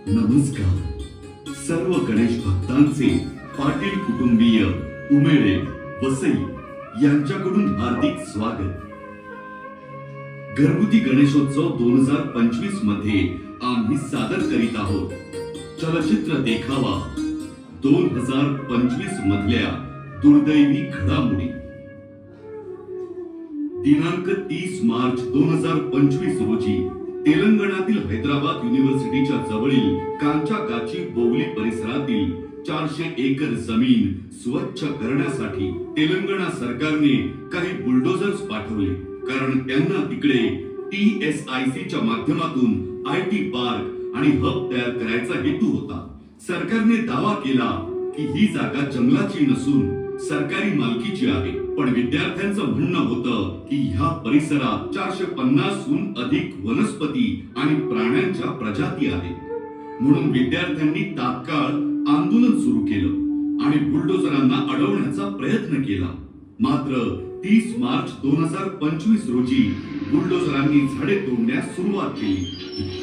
नमस्कार सर्व गणेश भक्तांचे पाटील कुटुंबीय उमेळे वसई यांच्याकडून हार्दिक स्वागत। घरगुती गणेशोत्सव 2025 मध्ये आम्ही सादर करीत आहोत चलचित्र देखावा 2025 मधल्या दुर्दैवी घडामोडी। दिनांक 30 मार्च 2025 रोजी तेलंगणातील हैदराबाद युनिव्हर्सिटीच्या जवळील कांचाकाची बोवली परिसरातील 400 एकर जमीन स्वच्छ करण्यासाठी तेलंगणा सरकारने काही बुलडोझर्स पाठवले, कारण त्यांना तिकडे TSIC च्या माध्यमातून IT पार्क आणि हब तयार करायचा हेतू होता। सरकारने दावा केला की ही जागा जंगलाची नसून सरकारी मालकीची आहे, पण विद्यार्थ्यांचं म्हणणं होतं की ह्या परिसरात 450 हून अधिक वनस्पती आणि प्राण्यांच्या प्रजाती आहेत। म्हणून विद्यार्थ्यांनी तात्काळ आंदोलन सुरू केलं आणि बुलडोझरांना अडवण्याचा प्रयत्न केला। मात्र 30 मार्च 2025 रोजी बुलडोझरांनी झाडे तोडण्यास सुरुवात केली।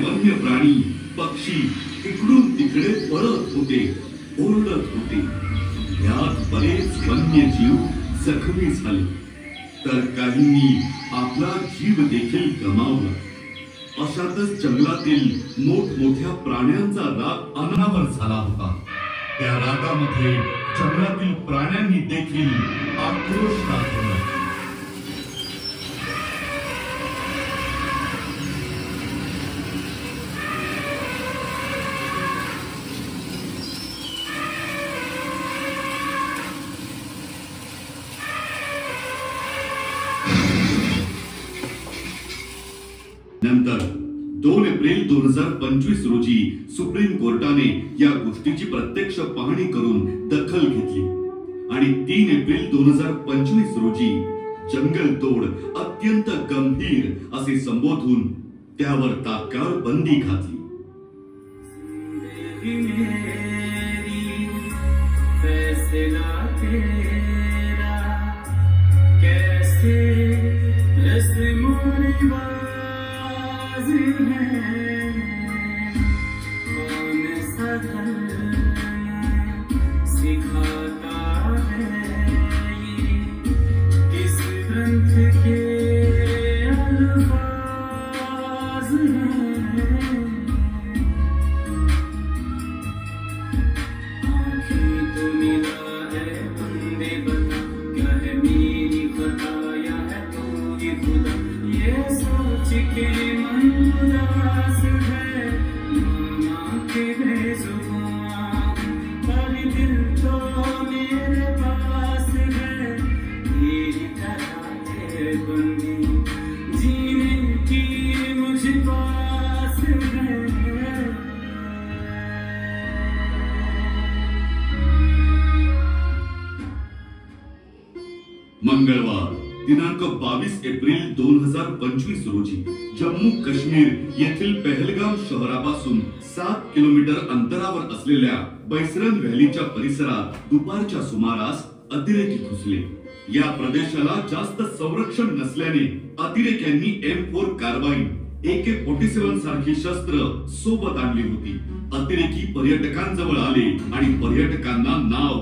वन्य प्राणी पक्षी इकडून तिकडे पळत होते, ओरडत होते। यात बरेच वन्यजीव जखमी झाले, तर काहींनी आपला जीव देखील गमावला। अशातच जंगलातील मोठमोठ्या प्राण्यांचा राग अनावर झाला होता। त्या रागामध्ये जंगलातील प्राण्यांनी देखील आक्रोश दाखवला। नंतर 2 एप्रिल 2025 रोजी सुप्रीम कोर्टाने या गोष्टीची प्रत्यक्ष पाहणी करून दखल घेतली आणि 3 एप्रिल 2025 रोजी जंगल तोड अत्यंत गंभीर असे संबोधून त्यावर तात्काळ बंदी घातली। सिखाता है ये किस ग्रंथ के अल्फाज हैं। आँखें तो मिला है बंदे बता, क्या है मेरी खता या है तू ही खुदा। ये सोच के मन उदास है, माँ के बेजुबान, पर दिल तो मेरे पास है। तेरी तरह है बंदी, जीने की मुझ पास है। मंगळवार दिनांक 22 एप्रिल 2025 रोजी जम्मू काश्मीर येथील पहलगाम शहरापासून 7 किलोमीटर अंतरावर असलेल्या बैसरन व्हॅलीच्या परिसरात दुपारच्या सुमारास अतिरेकी घुसले। या प्रदेशाला जास्त संरक्षण नसल्याने अतिरेक्यांनी M4 कार्बाइन AK-47 सारखी शस्त्र सोबत आणली होती। अतिरेकी पर्यटकांजवळ आले आणि पर्यटकांना नाव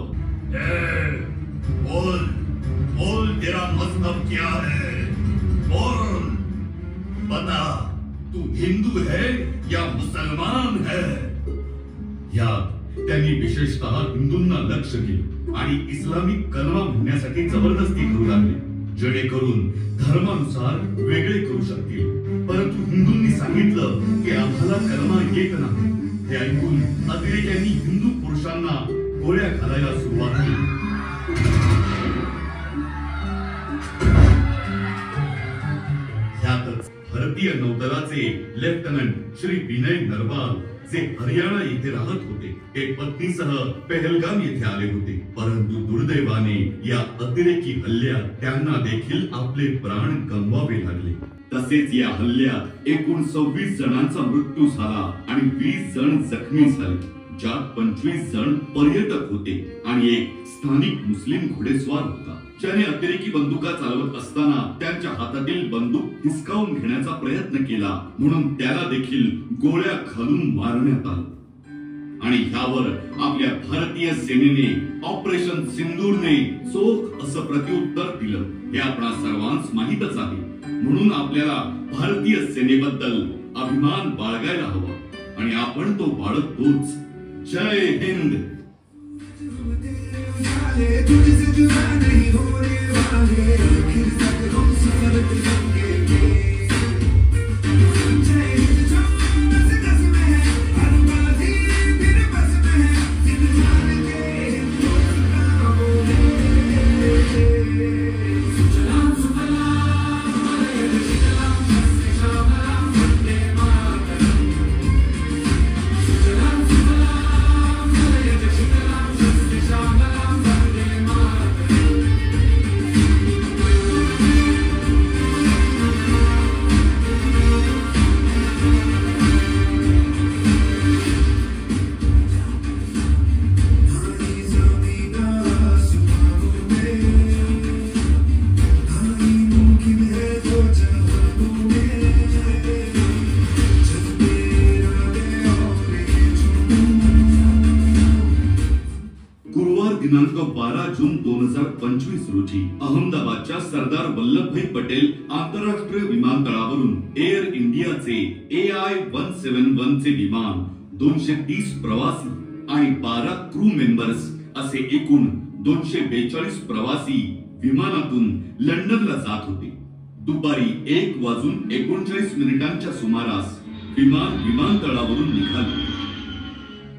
बोल तेरा मजहब क्या है, बोल बता तू हिंदू है या मुसलमान है। यात त्यांनी विशेषतः हिंदूंना लक्ष केले आणि इस्लामिक कलमा म्हणण्यासाठी जबरदस्ती करू लागले, जेणेकरून धर्मानुसार वेगळे करू शकतील। परंतु हिंदूंनी सांगितलं की आम्हाला कलमा येत नाही। हे ऐकून अतिरेक्यांनी हिंदू पुरुषांना गोळ्या घालायला सुरुवात केली। भारतीय नौदलाचे लेफ्टनंट श्री विनय नरवाल, जे हरियाणा येथे राहत होते, ते पत्नीसह पहलगाम येथे आले होते। परंतु दुर्दैवाने या अतिरेकी हल्ल्यात त्यांना देखील आपले प्राण गमवावे लागले। तसेच या हल्ल्यात एकूण 26 जणांचा मृत्यू झाला आणि 20 जण जखमी झाले, ज्यात 25 जण पर्यटक होते आणि एक स्थानिक मुस्लिम घोडेस्वार होता, ज्याने अतिरेकी बंदुका चालवत असताना त्यांच्या हातातील बंदूक हिसकावून घेण्याचा प्रयत्न केला, म्हणून त्याला देखील गोळ्या घालून मारण्यात आलं. आणि ह्यावर आपल्या भारतीय सेनेने ऑपरेशन सिंदूरने चोख असं प्रत्युत्तर दिलं. हे आपणा सर्वांस माहीतच आहे. म्हणून आपल्याला भारतीय सेनेबद्दल अभिमान बाळगायला हवा आणि आपण तो बाळगतोच. जय हिंद. दिनांक 12 जून 2025 रोजी अहमदाबादच्या सरदार वल्लभभाई पटेल आंतरराष्ट्रीय विमानतळावरून एअर इंडियाचे AI-171 चे विमान 230 प्रवासी आणि 12 क्रू मेंबर्स असे एकूण 242 प्रवासी विमानातून लंडनला जात होते. दुपारी 1:39 सुमारास विमान विमानतळावरून निघाले.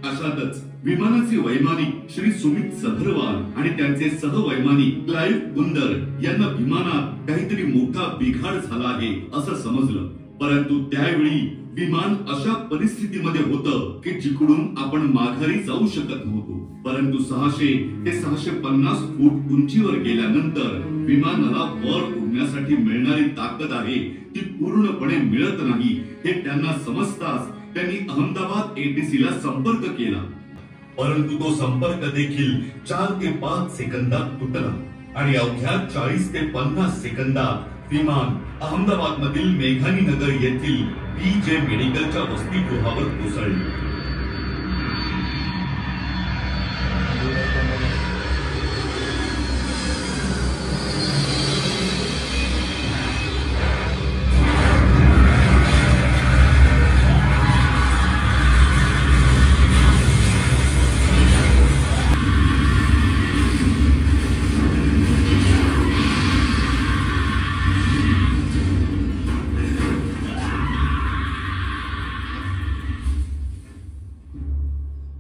अशातच विमानाचे वैमानिक श्री सुमित सभरवाल आणि त्यांचे सहवैमानिक क्लाइव्ह कुंदर यांना विमानात काहीतरी मोठा बिघाड झाला आहे असं समजलं. परंतु त्यावेळी विमान अशा परिस्थितीमध्ये होतं की जिकडून आपण माघारी जाऊ शकत नव्हतो. परंतु 600 ते 650 फूट उंचीवर गेल्यानंतर विमानाला वर उडण्यासाठी मिळणारी ताकद आहे ती पूर्णपणे मिळत नाही हे त्यांना समजताच त्यांनी अहमदाबाद ATC ला संपर्क केला. परंतु तो संपर्क देखील 4 ते 5 सेकंदात तुटला आणि अवघ्या 40 ते 50 सेकंदात विमान अहमदाबाद मधील मेघानी नगर येथील BJ मेडिकलच्या वसतिगृहावर कोसळले.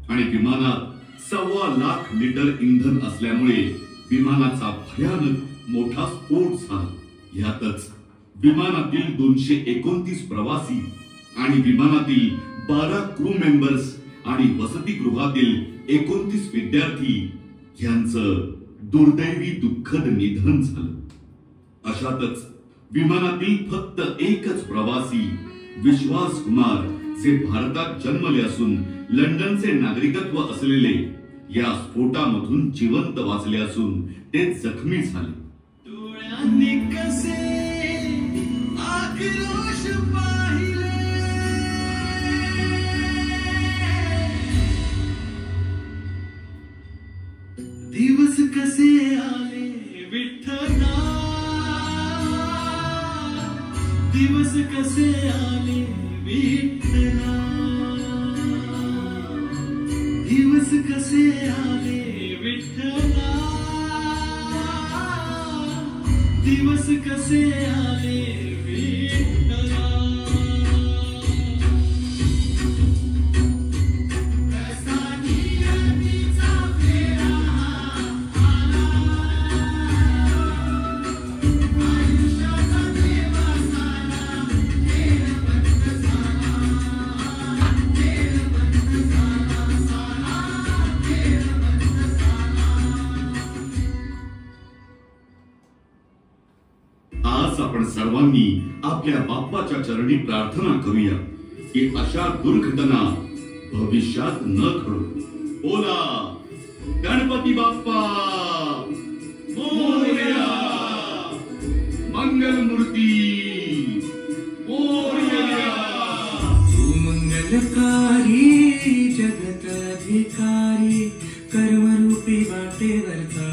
आणि विमानात 1.25 लाख लिटर इंधन असल्यामुळे विमानाचा भयानक मोठा स्फोट झाला. यातच विमानातील 229 प्रवासी आणि विमानातील 12 क्रू मेंबर्स आणि वसतिगृहातील 29 विद्यार्थी यांचं दुर्दैवी दुःखद निधन झालं. अशातच विमानातील फक्त एकच प्रवासी विश्वास कुमार जे भारतात जन्मले असून लंडनचे नागरिकत्व असलेले या स्फोटामधून जिवंत वाचले असून ते जखमी झाले. डोळ्यांनी कसे आक्रोश पाहिले, दिवस कसे आले विठ्ठला, दिवस कसे आले विठ्ठला, दिवस कसे आले विठ्ठला, दिवस कसे आले विठ्ठला. कसा नियतीचा फेरा आला, आयुष्याचा दिवस आला, खेळ बंद झाला, खेळ बंद झाला, साला खेळ बंद झाला. आज आपण सर्वांनी आपल्या बाप्पाच्या चरणी प्रार्थना करूया की अशा दुर्घटना भविष्यात न घडो. बोला गणपती बाप्पा मोरया. मंगलमूर्ती मोरया. मंगलकारी जगत अधिकारी कर्मरूपी वाटेवरचा